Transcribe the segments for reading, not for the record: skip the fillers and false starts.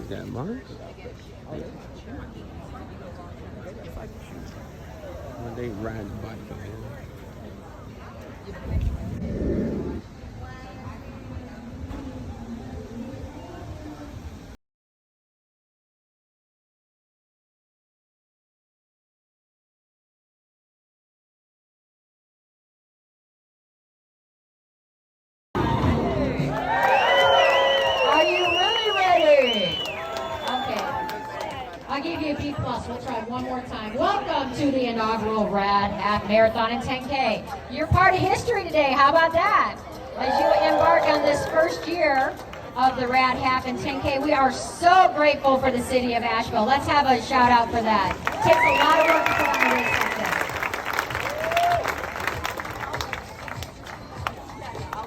like that, Mark. When they ride the bike, man. Are you really ready? Okay. I'll give you a B plus. We'll try one more time. Welcome to the inaugural RAD Half Marathon and 10K. You're part of history today. How about that? As you embark on this first year of the RAD Half and 10K, we are so grateful for the city of Asheville. Let's have a shout out for that. It takes a lot of work to put on a race like this.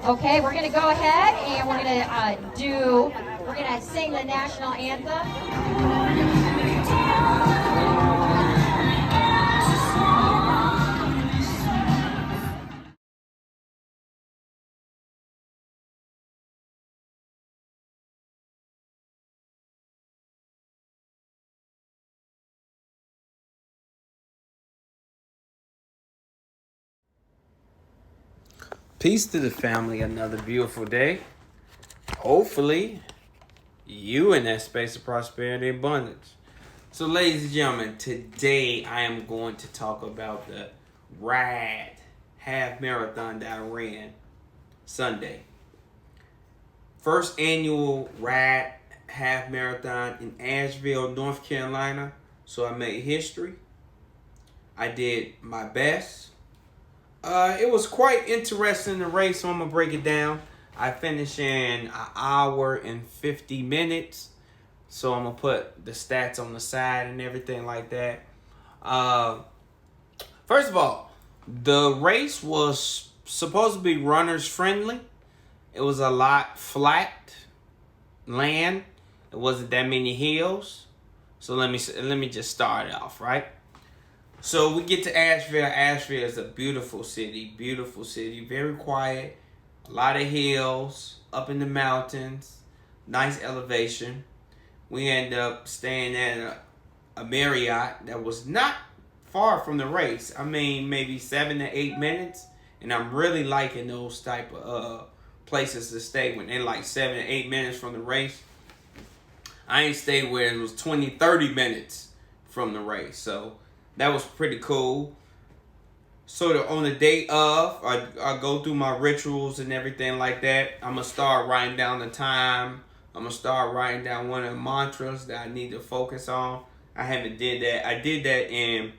Okay, we're going to go ahead and we're going to sing the national anthem. Peace to the family. Another beautiful day. Hopefully, you in that space of prosperity and abundance. So, ladies and gentlemen, today I am going to talk about the RAD half marathon that I ran Sunday. First annual RAD half marathon in Asheville, North Carolina. So I made history. I did my best. It was quite interesting the race, so I'm gonna break it down. I finished in an hour and 50 minutes. So I'm gonna put the stats on the side and everything like that. First of all, the race was supposed to be runners friendly. It was a lot flat land. It wasn't that many hills. So let me just start it off, right? So we get to Asheville. Asheville is a beautiful city, very quiet, a lot of hills, up in the mountains, nice elevation. We end up staying at a Marriott that was not far from the race. I mean, maybe 7 to 8 minutes. And I'm really liking those type of places to stay when they're like 7 to 8 minutes from the race. I ain't stayed where it was 20, 30 minutes from the race. So that was pretty cool. So on the day of, I go through my rituals and everything like that. I'm going to start writing down the time. I'm going to start writing down one of the mantras that I need to focus on. I haven't did that. I did that in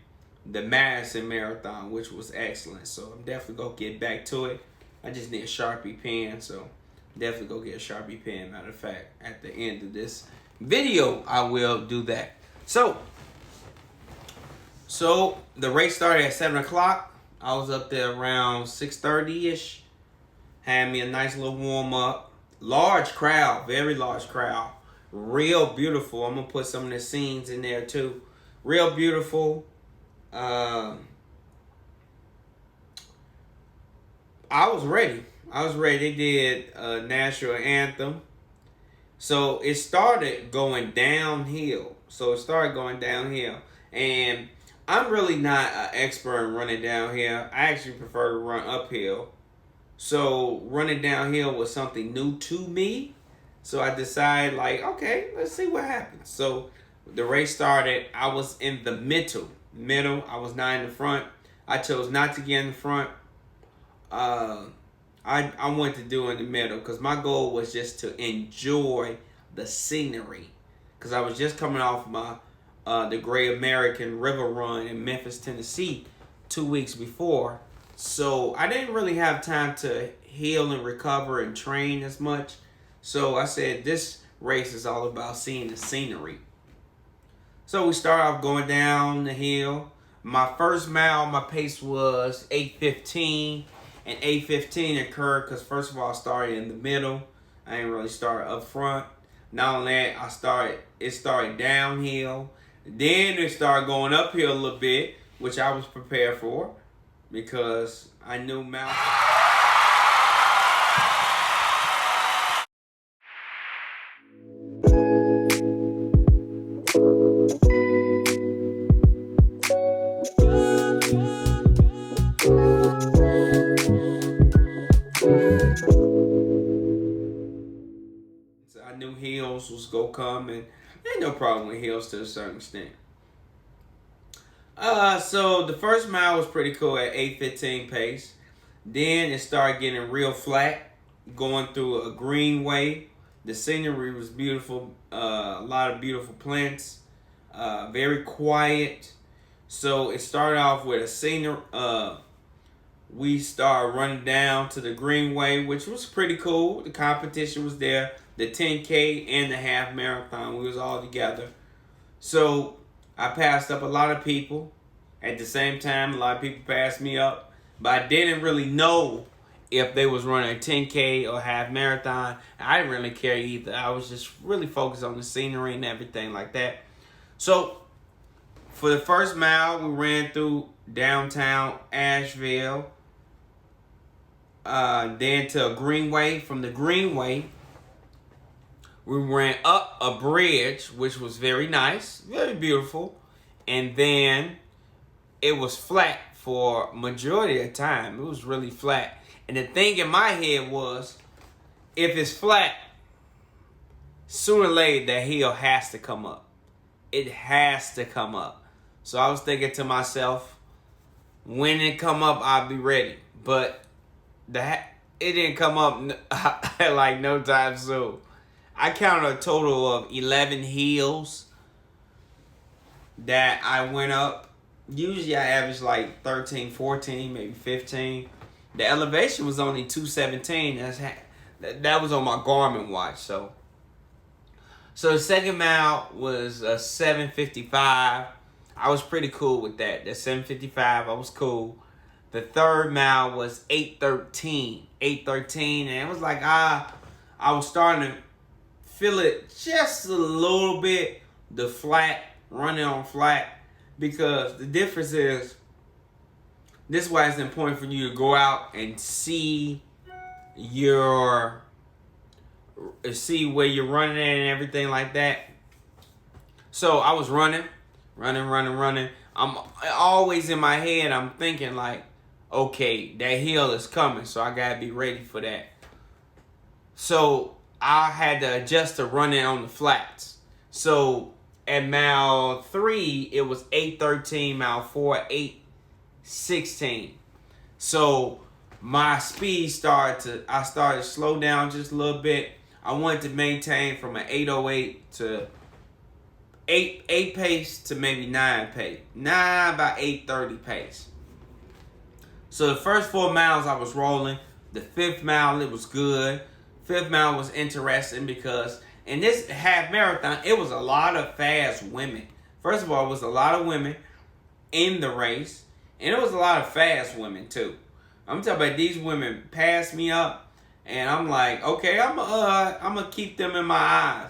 the Madison Marathon, which was excellent. So I'm definitely going to get back to it. I just need a Sharpie pen. So definitely go get a Sharpie pen. Matter of fact, at the end of this video, I will do that. So the race started at 7 o'clock. I was up there around 6:30-ish. Had me a nice little warm-up. Large crowd, very large crowd. Real beautiful. I'm going to put some of the scenes in there too. Real beautiful. I was ready. They did a national anthem. So it started going downhill. And I'm really not an expert in running downhill. I actually prefer to run uphill. So running downhill was something new to me. So I decided, like, okay, let's see what happens. So the race started. I was in the middle. I was not in the front. I chose not to get in the front. I wanted to do in the middle because my goal was just to enjoy the scenery. Because I was just coming off my the Great American River Run in Memphis, Tennessee 2 weeks before. So I didn't really have time to heal and recover and train as much. So I said this race is all about seeing the scenery. So we start off going down the hill. My first mile, my pace was 8:15. And 8:15 occurred because first of all I started in the middle. I didn't really start up front. Not only that, it started downhill. Then it started going uphill a little bit, which I was prepared for because I knew mountains. come, and ain't no problem with hills to a certain extent. So the first mile was pretty cool at 8:15 pace. Then it started getting real flat, going through a greenway. The scenery was beautiful, a lot of beautiful plants, very quiet. So it started off with a scenery. We started running down to the greenway, which was pretty cool. The competition was there, the 10K and the half marathon. We was all together. So I passed up a lot of people. At the same time, a lot of people passed me up, but I didn't really know if they was running a 10K or half marathon. I didn't really care either. I was just really focused on the scenery and everything like that. So for the first mile, we ran through downtown Asheville, then to a greenway. From the greenway, we ran up a bridge, which was very nice, very beautiful, and then it was flat for majority of the time. It was really flat. And the thing in my head was, if it's flat, sooner or later that hill has to come up. It has to come up. So I was thinking to myself, when it come up, I'll be ready. But it didn't come up like no time soon. I counted a total of 11 hills that I went up. Usually I average like 13, 14, maybe 15. The elevation was only 217. That was on my Garmin watch. So the second mile was a 7:55. I was pretty cool with that. The 7:55, I was cool. The third mile was 8:13. 8:13, and it was like I was starting to feel it just a little bit. The flat, running on flat. Because the difference is, this is why it's important for you to go out and see where you're running at and everything like that. So I was running. I'm always in my head, I'm thinking like, okay, that hill is coming, so I gotta be ready for that. So I had to adjust to running on the flats. So at mile 3, it was 8:13. Mile 4, 8:16. So my speed I started to slow down just a little bit. I wanted to maintain from an 8:08 to 8 pace to maybe 9 pace. 9 by 8:30 pace. So the first 4 miles I was rolling. The 5th mile, it was good. 5th mile was interesting because in this half marathon, it was a lot of fast women. First of all, it was a lot of women in the race, and it was a lot of fast women too. I'm talking about these women passed me up, and I'm like, okay, I'm gonna keep them in my eyes.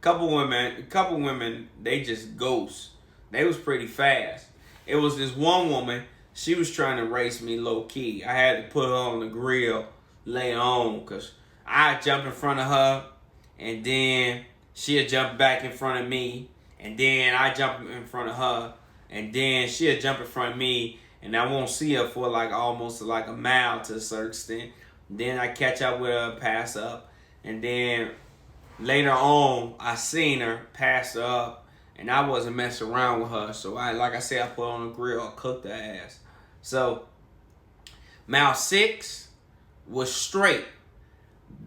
Couple women, they just ghost. They was pretty fast. It was this one woman, she was trying to race me low key. I had to put her on the grill later on, because I jump in front of her, and then she'll jump back in front of me, and then I jump in front of her, and then she'll jump in front of me, and I won't see her for like almost like a mile to a certain extent. Then I catch up with her, pass up, and then later on I seen her, pass her up, and I wasn't messing around with her. So like I said, I put her on the grill, I cooked her ass. So mile 6 was straight.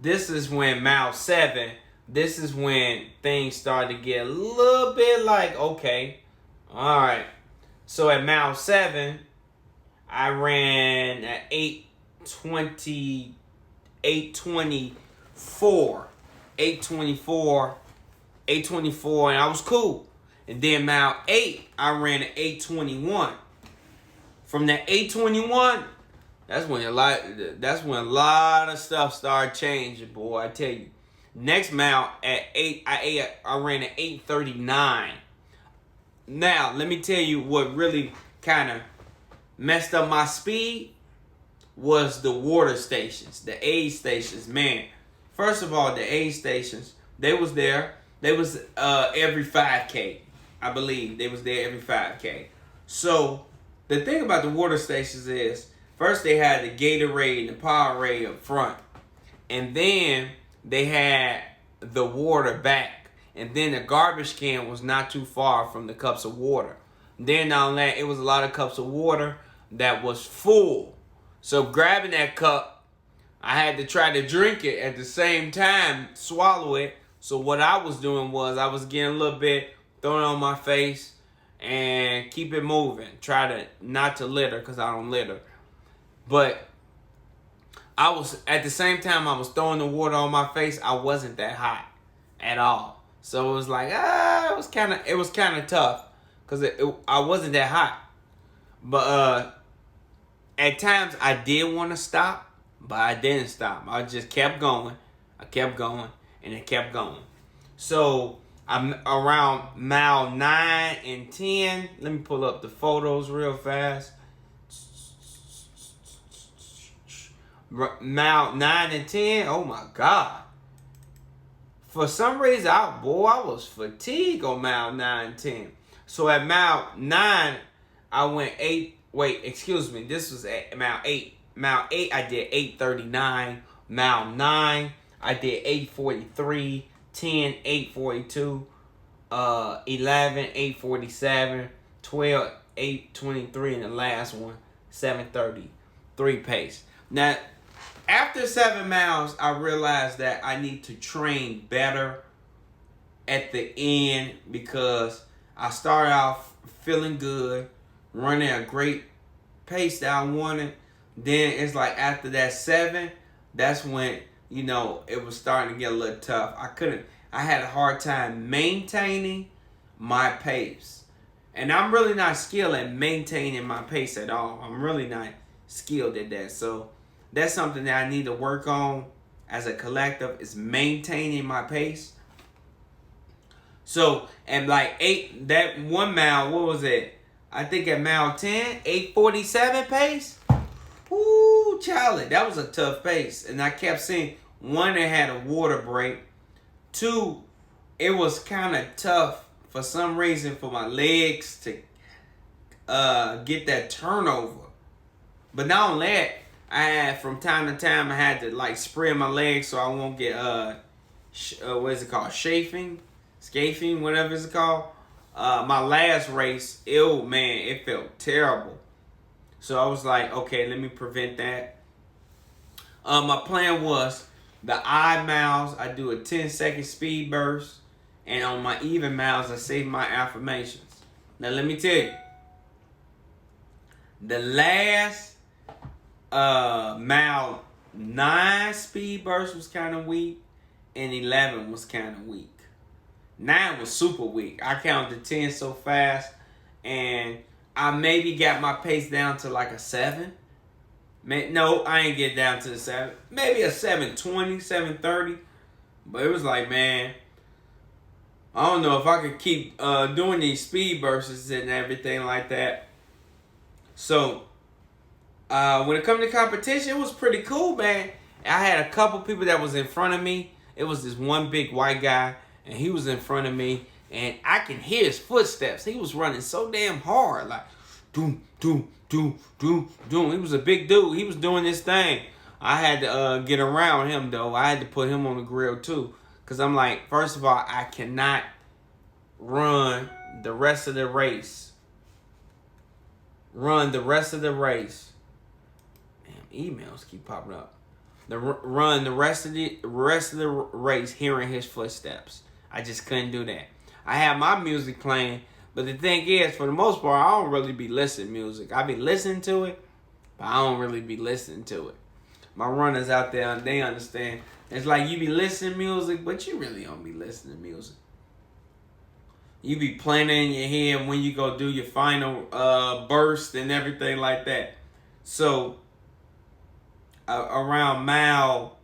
This is when mile 7, this is when things started to get a little bit like, okay, all right. So at mile 7, I ran at 8:24, 8:24, and I was cool. And then mile 8, I ran at 8:21. From that 8:21, that's when a lot of stuff started changing, boy. I tell you. Next mile at 8, I ran at 8:39. Now, let me tell you what really kind of messed up my speed was the water stations, the aid stations. Man, first of all, the aid stations, they was there. They was every 5K, I believe. They was there every 5K. So the thing about the water stations is, first they had the Gatorade and the Powerade up front, and then they had the water back. And then the garbage can was not too far from the cups of water. Then not only that, it was a lot of cups of water that was full. So grabbing that cup, I had to try to drink it at the same time, swallow it. So what I was doing was I was getting a little bit, throwing it on my face, and keep it moving. Try to not to litter, because I don't litter. But I was, at the same time I was throwing the water on my face, I wasn't that hot at all. So it was like, it was kind of tough, because I wasn't that hot. But at times I did want to stop, but I didn't stop. I just kept going. I kept going, and it kept going. So I'm around mile 9 and 10. Let me pull up the photos real fast. Mile 9 and 10. Oh my God. For some reason, I was fatigued on mile 9 and 10. So at mile 9, I went 8. Wait, excuse me. This was at mile 8. Mile 8, I did 8:39. Mile 9, I did 8:43. 10, 8:42. 11, 8:47. 12, 8:23. And the last one, 7:33 pace. Now, after 7 miles, I realized that I need to train better at the end, because I started off feeling good, running a great pace that I wanted. Then it's like after that 7, that's when, it was starting to get a little tough. I had a hard time maintaining my pace. And I'm really not skilled at maintaining my pace at all. I'm really not skilled at that. So that's something that I need to work on as a collective, is maintaining my pace. So at like 8, that 1 mile, what was it? I think at mile 10, 8:47 pace. Ooh, Charlie, that was a tough pace. And I kept seeing, 1, it had a water break. 2, it was kind of tough for some reason for my legs to get that turnover. But not only that, I had, from time to time, I had to like spread my legs so I won't get what is it called? Scafing, whatever it's called. My last race, it felt terrible. So I was like, okay, let me prevent that. My plan was, the odd miles, I do a 10-second speed burst. And on my even miles, I save my affirmations. Now, let me tell you. The last mile 9 speed burst was kind of weak. And 11 was kind of weak. 9 was super weak. I counted 10 so fast. And I maybe got my pace down to like a 7. No, I ain't get down to the 7. Maybe a 7:20, 7:30. But it was like, man, I don't know if I could keep doing these speed bursts and everything like that. So, when it comes to competition, it was pretty cool, man. I had a couple people that was in front of me. It was this one big white guy, and he was in front of me, and I can hear his footsteps. He was running so damn hard, like, doom, doom, doom, doom, doom. He was a big dude. He was doing this thing. I had to get around him, though. I had to put him on the grill, too. Because I'm like, first of all, I cannot run the rest of the race. Damn, emails keep popping up. Run the rest of the race hearing his footsteps. I just couldn't do that. I had my music playing, but the thing is, for the most part, I don't really be listening to music. I be listening to it, but I don't really be listening to it. My runners out there, they understand. It's like you be listening to music, but you really don't be listening to music. You be playing it in your head when you go do your final burst and everything like that. So, around mile,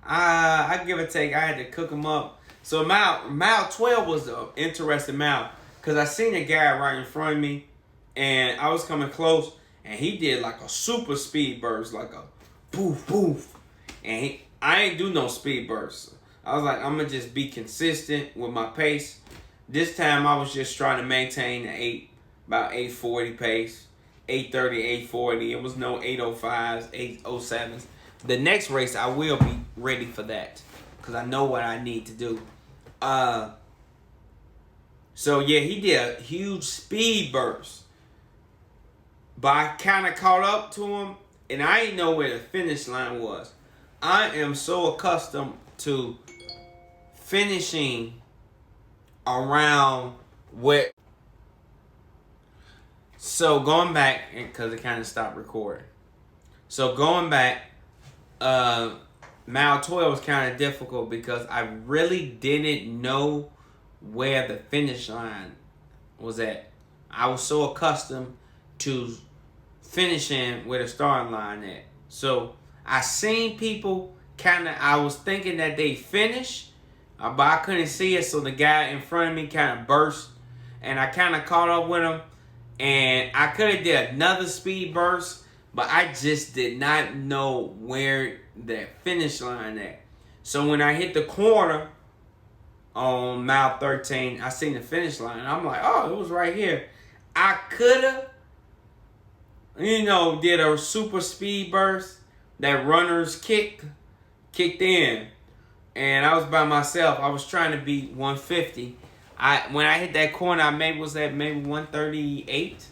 I give or take, I had to cook them up. So mile 12 was an interesting mile, because I seen a guy right in front of me, and I was coming close, and he did like a super speed burst, like a poof, poof. And I ain't do no speed bursts. I was like, I'm going to just be consistent with my pace. This time I was just trying to maintain about 8:40 pace, 8:30, 8:40. It was no 8:05s, 8:07s. The next race, I will be ready for that, because I know what I need to do. So yeah, he did a huge speed burst. But I kind of caught up to him, and I didn't know where the finish line was. I am so accustomed to finishing around where. So going back, because it kind of stopped recording. So going back, mile 12 was kind of difficult because I really didn't know where the finish line was at. I was so accustomed to finishing where the starting line at. So I seen people I was thinking that they finished, but I couldn't see it. So the guy in front of me kind of burst, and I kind of caught up with him. And I could have did another speed burst, but I just did not know where the finish line at. So when I hit the corner on mile 13, I seen the finish line. I'm like, oh, it was right here. I could have, did a super speed burst that runners kicked in. And I was by myself. I was trying to beat 150. When I hit that corner, I was at maybe 138.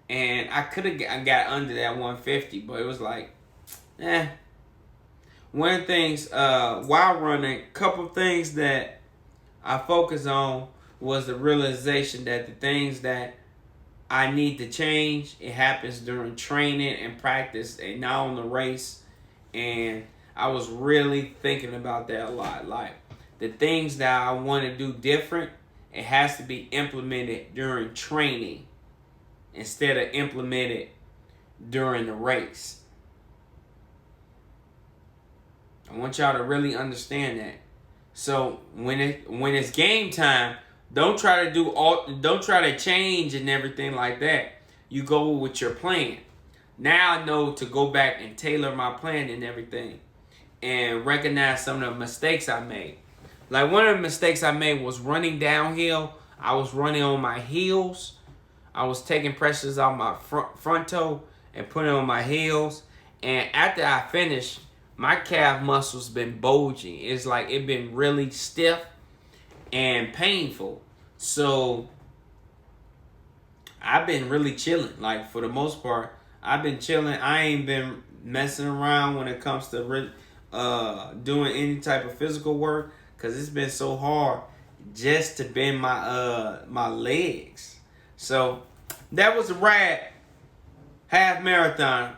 And I could have got under that 150, but it was like, One of the things, while running, a couple of things that I focused on was the realization that the things that I need to change, it happens during training and practice and not on the race. And I was really thinking about that a lot. Like, the things that I want to do different, it has to be implemented during training instead of implemented during the race. I want y'all to really understand that. So when it's game time, don't try to change and everything like that. You go with your plan. Now I know to go back and tailor my plan and everything, and recognize some of the mistakes I made. Like, one of the mistakes I made was running downhill. I was running on my heels. I was taking pressures off my front toe and putting it on my heels. And after I finished, my calf muscles been bulging. It's like it been really stiff and painful. So I've been really chilling. Like, for the most part, I've been chilling. I ain't been messing around when it comes to doing any type of physical work, because it's been so hard just to bend my legs. So that was the RAD half marathon.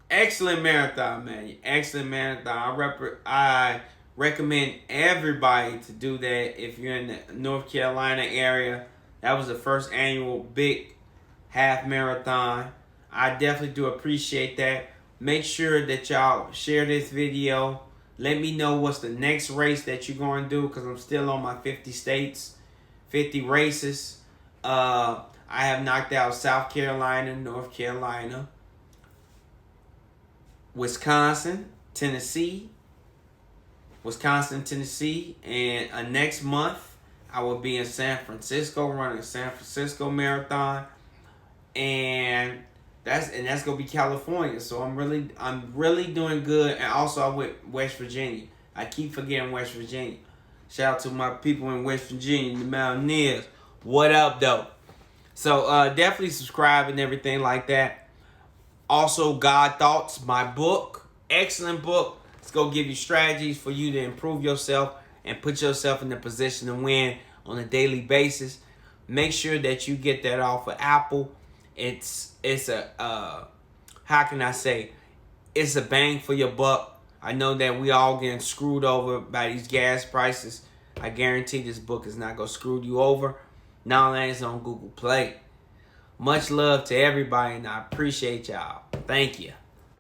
Excellent marathon, man. Excellent marathon. I recommend everybody to do that if you're in the North Carolina area. That was the first annual big half marathon. I definitely do appreciate that. Make sure that y'all share this video. Let me know what's the next race that you're going to do, because I'm still on my 50 states, 50 races. I have knocked out South Carolina, North Carolina, Wisconsin, Tennessee, and next month I will be in San Francisco running a San Francisco marathon, and that's gonna be California. So I'm really doing good. And also I went West Virginia. I keep forgetting West Virginia. Shout out to my people in West Virginia, the Mountaineers. What up, though? So definitely subscribe and everything like that. Also, God Thoughts, my book, excellent book. It's gonna give you strategies for you to improve yourself and put yourself in the position to win on a daily basis. Make sure that you get that off of Apple. It's a how can I say? It's a bang for your buck. I know that we all getting screwed over by these gas prices. I guarantee this book is not gonna screw you over. Now that it's on Google Play. Much love to everybody, and I appreciate y'all. Thank you.